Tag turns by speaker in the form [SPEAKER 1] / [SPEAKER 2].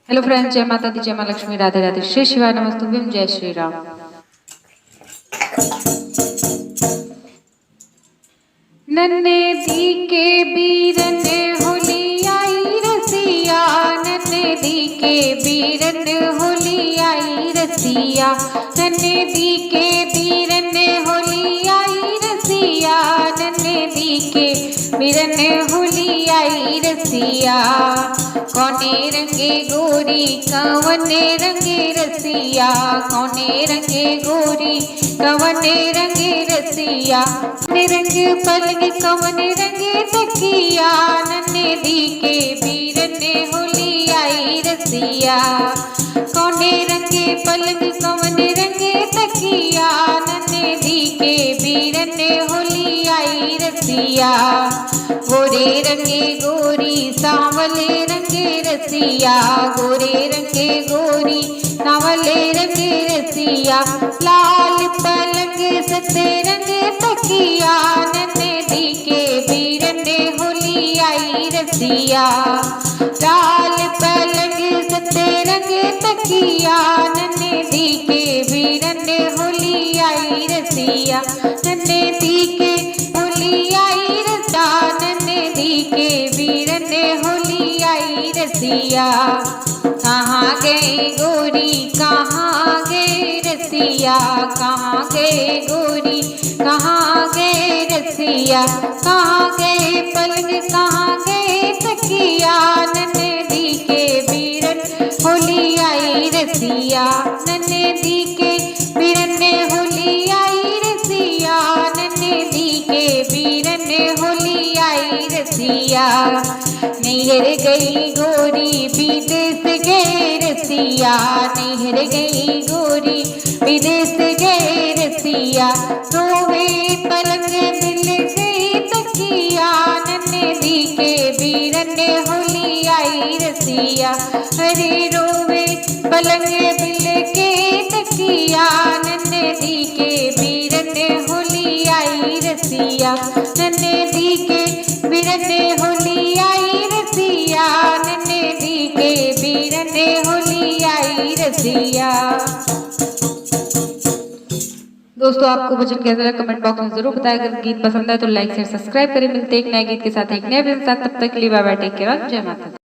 [SPEAKER 1] Hello friends, जय माता दी, जय मां लक्ष्मी, राधे राधे, श्री शिवाय नमस्तुभ्यम, जय श्री राम। नन्हे दी के बीरन होली आई रसिया, नन्हे दी के बीरन होली आई रसिया, नन्हे दी के बीरन होली आई रसिया, नन्हे दी के बीरन होली आई रसिया। कौने रंगे गोरी कवने रंगे रसिया, कौने रंगे गोरी कवने रंगे रसिया, कौने रंग पलंग कवने रंगे तकिया, नन्हे दी के बीरन होली आई रसिया। कौने रंगे पलंग कवने रंगे तकिया, नन्हे दी के बीरन होली आई रसिया। गोरे रंगे गोरी सांवले रंगे रसिया, गोरे रंगे गोरी सांवले रंगे रसिया, लाल पलंग सते रंगे तकिया, नन्हे दी के बीरन होली आई रसिया। लाल पलंग सते रंगे तकिया, नन्हे दी के बीरन होली आई रसिया, नन्हे दी के होली आई रसिया, नन्हे दी के बीरन होली आई रसिया। कहाँ गए गोरी कहाँ गए रसिया, कहाँ गए गोरी कहाँ गए रसिया, कहाँ गए पलंग कहाँ गए तकिया, नन्हे दी के बीरन होली आई रसिया, नन्हे दी के बीरन होली आई रसिया, नन्हे दी के बीरन होली आई रसिया। नैहर गई गोरी विदेश गए रसिया, नैहर गई गोरी विदेश गए रसिया, रोवे पलंग दिल गई तकिया, नन्हे दी के बीरन होली आई रसिया। अरे रोवे पलंग दिल के तकिया, नन्हे दी के बीरन होली आई रसिया, नन्हे दी के बीरन होली आई रसिया, नन्हे दी के बीरन होली आई रसिया। दोस्तों, आपको भजन कैसा लगा कमेंट बॉक्स में जरूर बताएं। अगर गीत पसंद है तो लाइक शेयर सब्सक्राइब करें। मिलते हैं एक नए गीत के साथ, एक नए वीडियो के साथ। तब तक के लिए बाय बाय, टेक केयर, जय माता दी।